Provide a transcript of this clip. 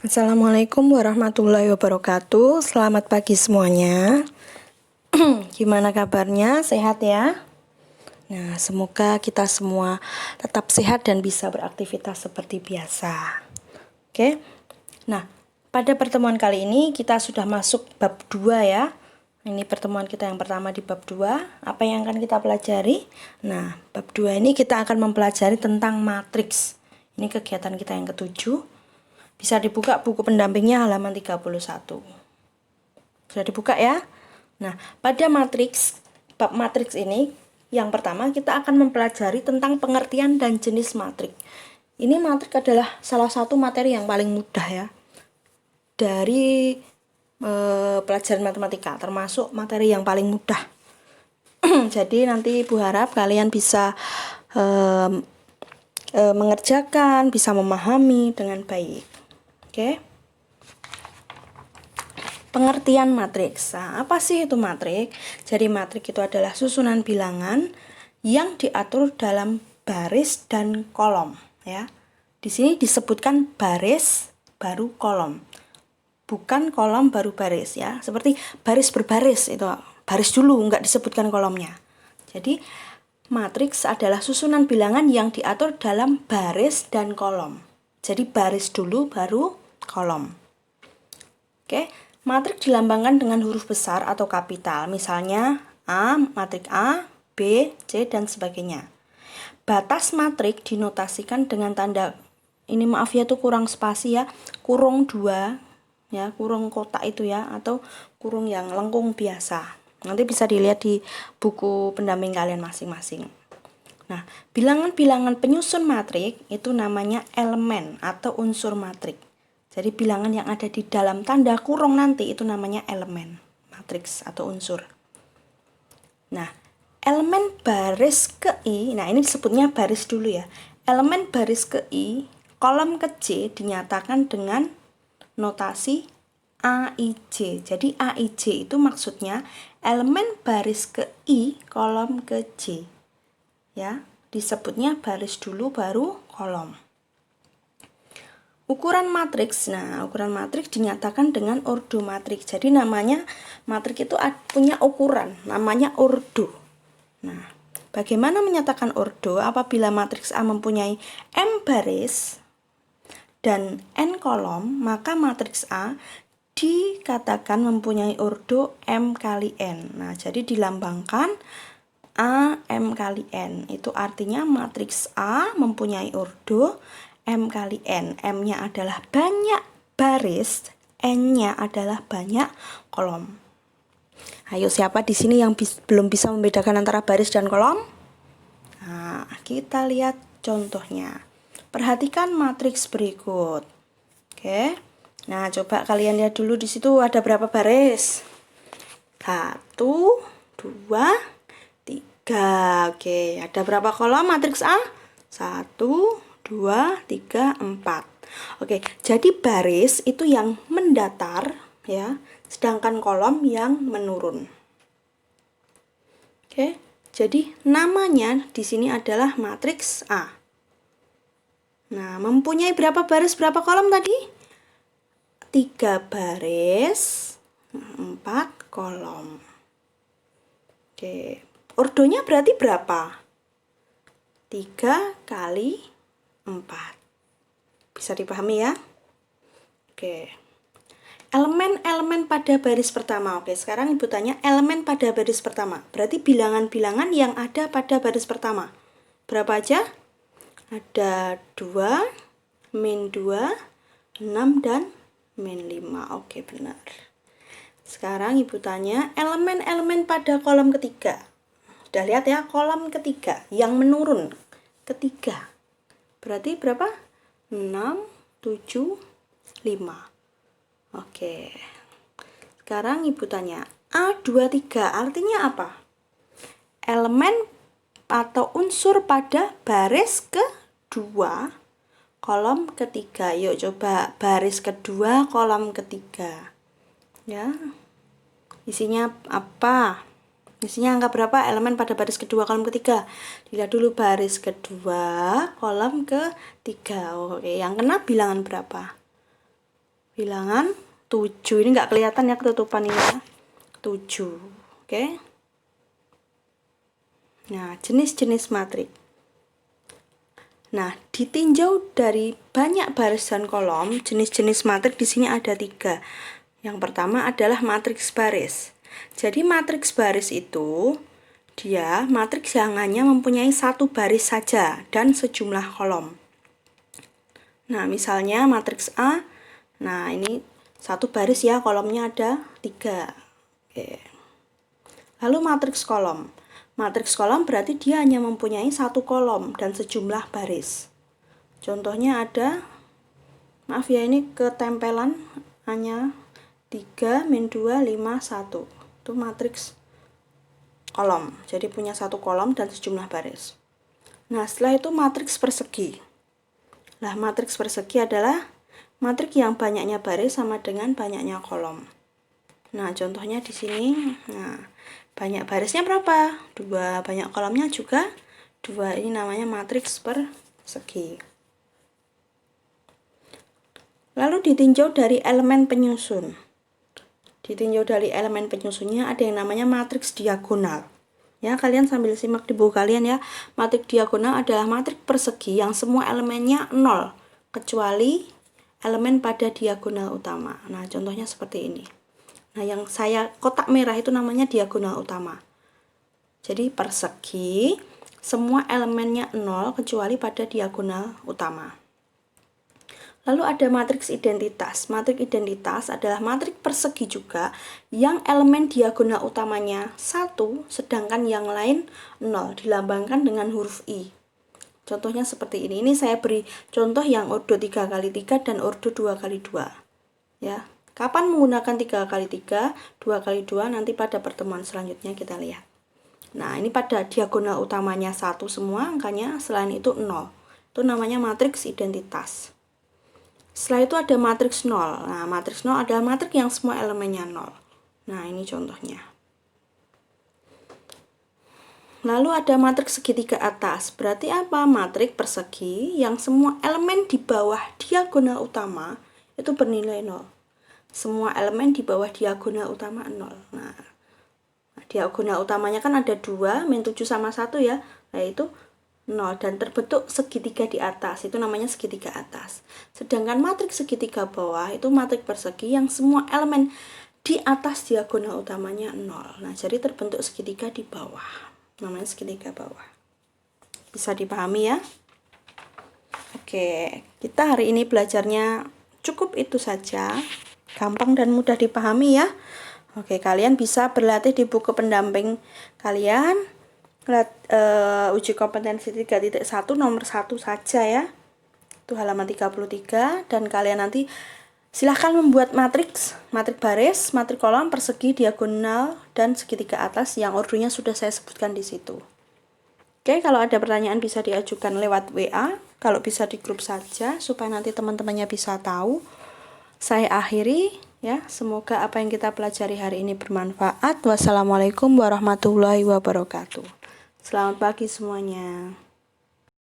Assalamualaikum warahmatullahi wabarakatuh. Selamat pagi semuanya. Gimana kabarnya? Sehat ya? Nah, semoga kita semua tetap sehat dan bisa beraktivitas seperti biasa. Oke. Nah, pada pertemuan kali ini kita sudah masuk bab 2 ya. Ini pertemuan kita yang pertama di bab 2. Apa yang akan kita pelajari? Nah, bab 2 ini kita akan mempelajari tentang matriks. Ini kegiatan kita yang ketujuh. Bisa dibuka buku pendampingnya halaman 31. Sudah dibuka ya? Nah, pada bab matriks ini, yang pertama kita akan mempelajari tentang pengertian dan jenis matriks. Ini matriks adalah salah satu materi yang paling mudah ya dari pelajaran matematika, termasuk materi yang paling mudah. Jadi nanti Ibu harap kalian bisa mengerjakan, bisa memahami dengan baik. Oke. Pengertian matriks. Nah, apa sih itu matriks? Jadi matriks itu adalah susunan bilangan yang diatur dalam baris dan kolom ya. Di sini disebutkan baris baru kolom. Bukan kolom baru baris ya. Seperti baris berbaris itu baris dulu enggak disebutkan kolomnya. Jadi matriks adalah susunan bilangan yang diatur dalam baris dan kolom. Jadi baris dulu baru kolom. Oke, matriks dilambangkan dengan huruf besar atau kapital, misalnya A, matriks A, B, C, dan sebagainya. Batas matriks dinotasikan dengan tanda, ini maaf ya itu kurang spasi ya, kurung 2, ya, kurung kotak itu ya, atau kurung yang lengkung biasa. Nanti bisa dilihat di buku pendamping kalian masing-masing. Nah, bilangan-bilangan penyusun matriks itu namanya elemen atau unsur matriks. Jadi bilangan yang ada di dalam tanda kurung nanti itu namanya elemen, matriks atau unsur. Nah, elemen baris ke I, nah ini disebutnya baris dulu ya. Elemen baris ke I, kolom ke J dinyatakan dengan notasi AIJ. Jadi AIJ itu maksudnya elemen baris ke I, kolom ke J. Ya, disebutnya baris dulu baru kolom. Ukuran matriks. Nah, ukuran matriks dinyatakan dengan ordo matriks. Jadi namanya matriks itu punya ukuran, namanya ordo. Nah, bagaimana menyatakan ordo? Apabila matriks A mempunyai M baris dan N kolom, maka matriks A dikatakan mempunyai ordo M kali N. Nah, jadi dilambangkan A M kali N. Itu artinya matriks A mempunyai ordo M kali N. M-nya adalah banyak baris, N-nya adalah banyak kolom. Ayo, siapa di sini yang belum bisa membedakan antara baris dan kolom? Nah, kita lihat contohnya. Perhatikan matriks berikut. Oke. Nah, coba kalian lihat dulu di situ ada berapa baris? 1, 2, 3. Oke, ada berapa kolom matriks A? 1, 2, 3, 4. Oke, jadi baris itu yang mendatar ya, sedangkan kolom yang menurun. Oke, jadi namanya di sini adalah matriks A. Nah, mempunyai berapa baris, berapa kolom tadi? 3 baris, 4 kolom. Oke, ordonya berarti berapa? 3 kali 4. Bisa dipahami ya? Oke. Elemen-elemen pada baris pertama. Oke, sekarang Ibu tanya elemen pada baris pertama. Berarti bilangan-bilangan yang ada pada baris pertama. Berapa aja? Ada 2, min 2, 6, dan min 5. Oke, benar. Sekarang Ibu tanya elemen-elemen pada kolom ketiga. Sudah lihat ya, kolom ketiga yang menurun. Ketiga. Berarti berapa? 6, 7, 5. Oke. Sekarang Ibu tanya, A23 artinya apa? Elemen atau unsur pada baris kedua, kolom ketiga. Yuk coba baris kedua, kolom ketiga. Ya. Isinya apa? Isinya angka berapa elemen pada baris kedua kolom ketiga? Dilihat dulu baris kedua kolom ketiga. Oke, yang kena bilangan berapa? bilangan 7. Ini nggak kelihatan ya ketutupan ini ya. 7. Oke. Nah, jenis-jenis matriks. Nah, ditinjau dari banyak baris dan kolom, jenis-jenis matriks di sini ada 3. Yang pertama adalah matriks baris. Jadi matriks baris itu dia matriks yang hanya mempunyai satu baris saja dan sejumlah kolom. Nah, misalnya matriks A. Nah, ini satu baris ya, kolomnya ada 3. Oke. Lalu matriks kolom. Matriks kolom berarti dia hanya mempunyai satu kolom dan sejumlah baris. Contohnya ada, maaf ya ini ketempelan, hanya 3, min 2, 5, 1. Itu matriks kolom. Jadi punya satu kolom dan sejumlah baris. Nah, setelah itu matriks persegi. Nah, matriks persegi adalah matriks yang banyaknya baris sama dengan banyaknya kolom. Nah, contohnya di sini. Nah, banyak barisnya berapa? 2. Banyak kolomnya juga 2. Ini namanya matriks persegi. Lalu ditinjau dari elemen penyusun. Ditinjau dari elemen penyusunnya ada yang namanya matriks diagonal. Ya, kalian sambil simak di buku kalian ya. Matriks diagonal adalah matriks persegi yang semua elemennya 0 kecuali elemen pada diagonal utama. Nah, contohnya seperti ini. Nah, yang saya kotak merah itu namanya diagonal utama. Jadi persegi semua elemennya 0 kecuali pada diagonal utama. Lalu ada matriks identitas. Matriks identitas adalah matriks persegi juga yang elemen diagonal utamanya 1 sedangkan yang lain 0, dilambangkan dengan huruf I. Contohnya seperti ini. Ini saya beri contoh yang ordo 3x3 dan ordo 2x2. Ya. Kapan menggunakan 3x3, 2x2 nanti pada pertemuan selanjutnya kita lihat. Nah, ini pada diagonal utamanya 1 semua angkanya, selain itu 0. Itu namanya matriks identitas. Setelah itu ada matriks 0. Nah, matriks 0 adalah matriks yang semua elemennya 0. Nah, ini contohnya. Lalu ada matriks segitiga atas. Berarti apa? Matriks persegi yang semua elemen di bawah diagonal utama itu bernilai 0. Semua elemen di bawah diagonal utama 0. Nah, diagonal utamanya kan ada 2, min 7 sama 1 ya. Nah, itu 0 dan terbentuk segitiga di atas. Itu namanya segitiga atas. Sedangkan matriks segitiga bawah itu matriks persegi yang semua elemen di atas diagonal utamanya 0. Nah, jadi terbentuk segitiga di bawah. Namanya segitiga bawah. Bisa dipahami ya? Oke, kita hari ini belajarnya cukup itu saja. Gampang dan mudah dipahami ya. Oke, kalian bisa berlatih di buku pendamping kalian. Uji kompetensi 3.1 nomor 1 saja ya. Itu halaman 33 dan kalian nanti silahkan membuat matriks baris, matriks kolom, persegi, diagonal dan segitiga atas yang ordonya sudah saya sebutkan di situ. Oke, kalau ada pertanyaan bisa diajukan lewat WA, kalau bisa di grup saja supaya nanti teman-temannya bisa tahu. Saya akhiri ya, semoga apa yang kita pelajari hari ini bermanfaat. Wassalamualaikum warahmatullahi wabarakatuh. Selamat pagi semuanya.